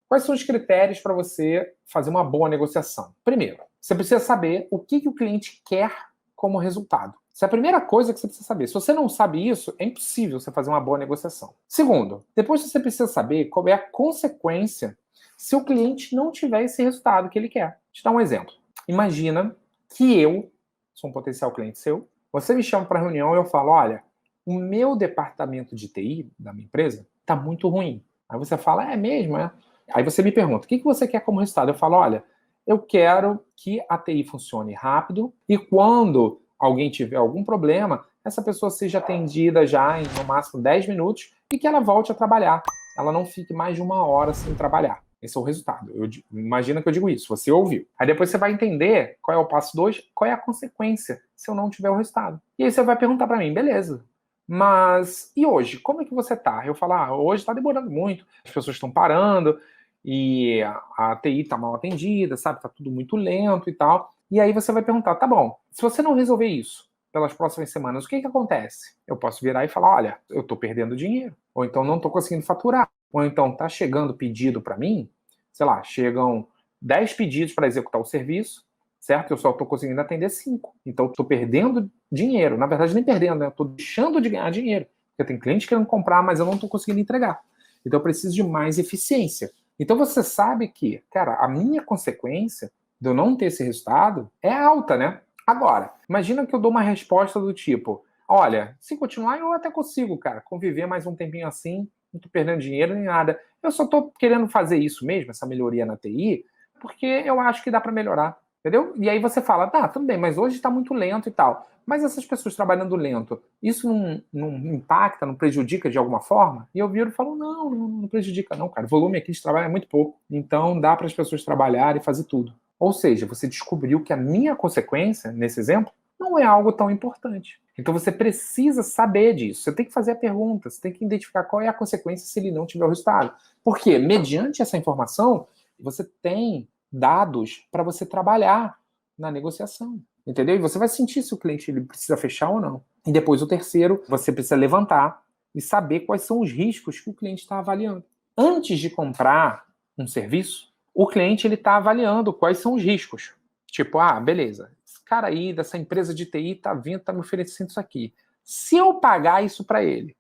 Quais são os critérios para você fazer uma boa negociação? Primeiro, você precisa saber o que o cliente quer como resultado. Essa é a primeira coisa que você precisa saber. Se você não sabe isso, é impossível você fazer uma boa negociação. Segundo, depois você precisa saber qual é a consequência se o cliente não tiver esse resultado que ele quer. Vou te dar um exemplo. Imagina que eu sou um potencial cliente seu, você me chama para reunião e eu falo, olha, o meu departamento de TI da minha empresa está muito ruim. Aí você fala, é mesmo, é? Aí você me pergunta, o que você quer como resultado? Eu falo, olha, eu quero que a TI funcione rápido e quando alguém tiver algum problema, essa pessoa seja atendida já em no máximo 10 minutos e que ela volte a trabalhar. Ela não fique mais de 1 hora sem trabalhar. Esse é o resultado. Imagina que eu digo isso, você ouviu. Aí depois você vai entender qual é o passo 2, qual é a consequência se eu não tiver o resultado. E aí você vai perguntar para mim, beleza, mas e hoje? Como é que você tá? Eu falo, hoje tá demorando muito, as pessoas estão parando e a TI tá mal atendida, sabe? Tá tudo muito lento e tal. E aí você vai perguntar, tá bom, se você não resolver isso pelas próximas semanas, o que acontece? Eu posso virar e falar, olha, eu tô perdendo dinheiro, ou então não tô conseguindo faturar, ou então tá chegando pedido para mim, sei lá, chegam 10 pedidos para executar o serviço, certo? Eu só estou conseguindo atender 5. Então, eu estou perdendo dinheiro. Na verdade, nem perdendo, né? Eu estou deixando de ganhar dinheiro. Porque tem cliente querendo comprar, mas eu não estou conseguindo entregar. Então, eu preciso de mais eficiência. Então, você sabe que, cara, a minha consequência de eu não ter esse resultado é alta, né? Agora, imagina que eu dou uma resposta do tipo, olha, se continuar, eu até consigo, cara, conviver mais um tempinho assim, não estou perdendo dinheiro nem nada. Eu só estou querendo fazer isso mesmo, essa melhoria na TI, porque eu acho que dá para melhorar. Entendeu? E aí você fala, tá, tudo bem, mas hoje está muito lento e tal. Mas essas pessoas trabalhando lento, isso não impacta, não prejudica de alguma forma? E eu viro e falo, não prejudica não, cara. O volume aqui de trabalho é muito pouco. Então dá para as pessoas trabalharem e fazer tudo. Ou seja, você descobriu que a minha consequência, nesse exemplo, não é algo tão importante. Então você precisa saber disso. Você tem que fazer a pergunta, você tem que identificar qual é a consequência se ele não tiver o resultado. Porque, mediante essa informação, você tem dados para você trabalhar na negociação, entendeu? E você vai sentir se o cliente ele precisa fechar ou não. E depois o terceiro, você precisa levantar e saber quais são os riscos que o cliente está avaliando. Antes de comprar um serviço, o cliente ele está avaliando quais são os riscos. Tipo, beleza, esse cara aí dessa empresa de TI está vindo, está me oferecendo isso aqui. Se eu pagar isso para ele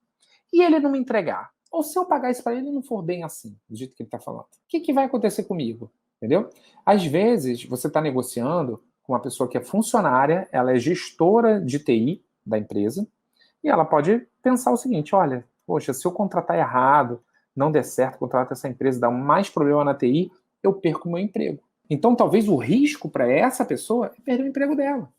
e ele não me entregar, ou se eu pagar isso para ele e não for bem assim, do jeito que ele está falando, o que vai acontecer comigo? Entendeu? Às vezes, você está negociando com uma pessoa que é funcionária, ela é gestora de TI da empresa, e ela pode pensar o seguinte, olha, poxa, se eu contratar errado, não der certo, contratar essa empresa, dar mais problema na TI, eu perco o meu emprego. Então, talvez o risco para essa pessoa é perder o emprego dela.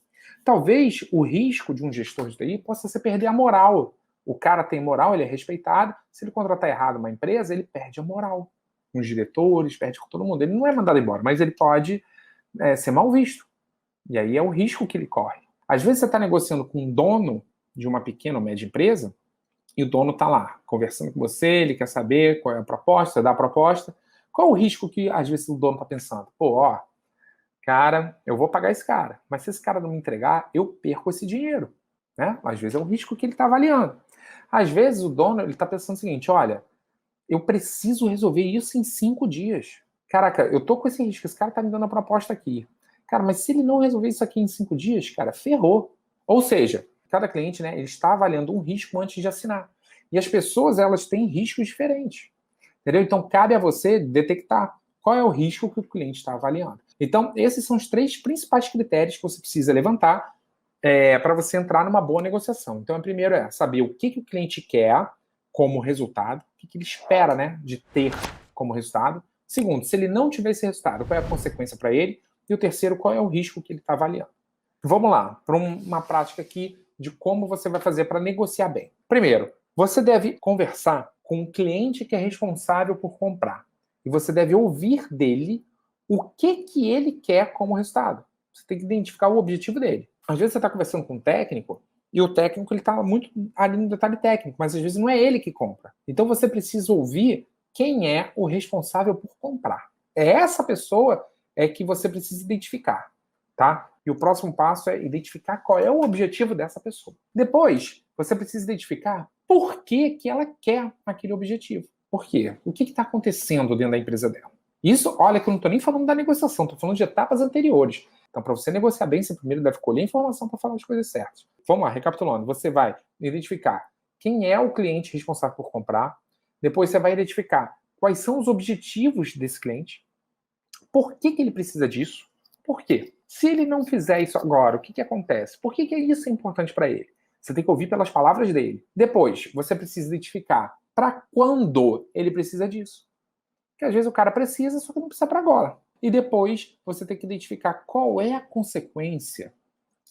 Talvez o risco de um gestor de TI possa ser perder a moral. O cara tem moral, ele é respeitado. Se ele contratar errado uma empresa, ele perde a moral. Com os diretores, perde com todo mundo. Ele não é mandado embora, mas ele pode ser mal visto. E aí é o risco que ele corre. Às vezes você está negociando com um dono de uma pequena ou média empresa e o dono está lá conversando com você, ele quer saber qual é a proposta, você dá a proposta. Qual é o risco que às vezes o dono está pensando? Cara, eu vou pagar esse cara, mas se esse cara não me entregar, eu perco esse dinheiro. Né? Às vezes é o risco que ele está avaliando. Às vezes o dono está pensando o seguinte, olha, eu preciso resolver isso em 5 dias. Caraca, eu tô com esse risco, esse cara tá me dando a proposta aqui. Cara, mas se ele não resolver isso aqui em 5 dias, cara, ferrou. Ou seja, cada cliente, né, ele está avaliando um risco antes de assinar. E as pessoas, elas têm riscos diferentes. Entendeu? Então, cabe a você detectar qual é o risco que o cliente está avaliando. Então, esses são os 3 principais critérios que você precisa levantar para você entrar numa boa negociação. Então, o primeiro é saber o que o cliente quer como resultado, o que ele espera, né, de ter como resultado. Segundo, se ele não tiver esse resultado, qual é a consequência para ele? E o terceiro, qual é o risco que ele está avaliando? Vamos lá, para uma prática aqui de como você vai fazer para negociar bem. Primeiro, você deve conversar com o cliente que é responsável por comprar. E você deve ouvir dele o que ele quer como resultado. Você tem que identificar o objetivo dele. Às vezes você está conversando com um técnico e o técnico está muito ali no detalhe técnico, mas às vezes não é ele que compra. Então você precisa ouvir quem é o responsável por comprar. É essa pessoa que você precisa identificar, tá? E o próximo passo é identificar qual é o objetivo dessa pessoa. Depois, você precisa identificar por que ela quer aquele objetivo. Por quê? O que está acontecendo dentro da empresa dela? Isso, olha, que eu não estou nem falando da negociação, estou falando de etapas anteriores. Então, para você negociar bem, você primeiro deve colher informação para falar as coisas certas. Vamos lá, recapitulando. Você vai identificar quem é o cliente responsável por comprar. Depois você vai identificar quais são os objetivos desse cliente. Por que ele precisa disso? Por quê? Se ele não fizer isso agora, o que acontece? Por que isso é importante para ele? Você tem que ouvir pelas palavras dele. Depois, você precisa identificar para quando ele precisa disso. Porque às vezes o cara precisa, só que não precisa para agora. E depois, você tem que identificar qual é a consequência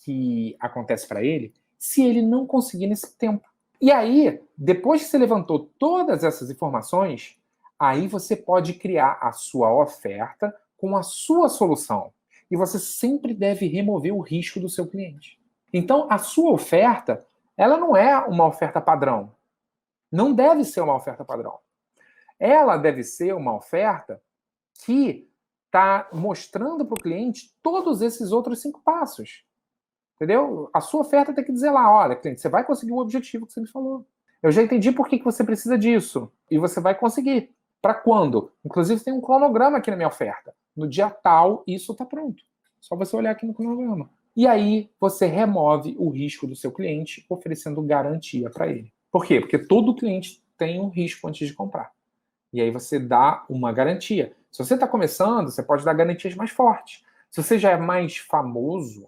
que acontece para ele se ele não conseguir nesse tempo. E aí, depois que você levantou todas essas informações, aí você pode criar a sua oferta com a sua solução. E você sempre deve remover o risco do seu cliente. Então, a sua oferta, ela não é uma oferta padrão. Não deve ser uma oferta padrão. Ela deve ser uma oferta que está mostrando para o cliente todos esses outros 5 passos. Entendeu? A sua oferta tem que dizer lá, olha, cliente, você vai conseguir o objetivo que você me falou. Eu já entendi por que você precisa disso. E você vai conseguir. Para quando? Inclusive, tem um cronograma aqui na minha oferta. No dia tal, isso está pronto. Só você olhar aqui no cronograma. E aí, você remove o risco do seu cliente, oferecendo garantia para ele. Por quê? Porque todo cliente tem um risco antes de comprar. E aí você dá uma garantia. Se você está começando, você pode dar garantias mais fortes. Se você já é mais famoso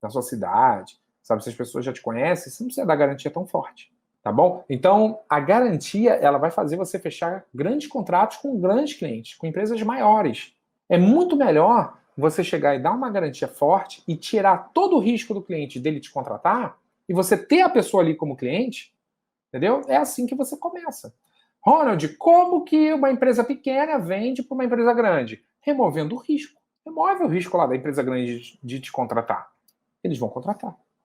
na sua cidade, sabe, se as pessoas já te conhecem, você não precisa dar garantia tão forte, tá bom? Então, a garantia, ela vai fazer você fechar grandes contratos com grandes clientes, com empresas maiores. É muito melhor você chegar e dar uma garantia forte e tirar todo o risco do cliente dele te contratar e você ter a pessoa ali como cliente, entendeu? É assim que você começa. Ronald, como que uma empresa pequena vende para uma empresa grande? Removendo o risco. Remove o risco lá da empresa grande de te contratar. Eles vão contratar.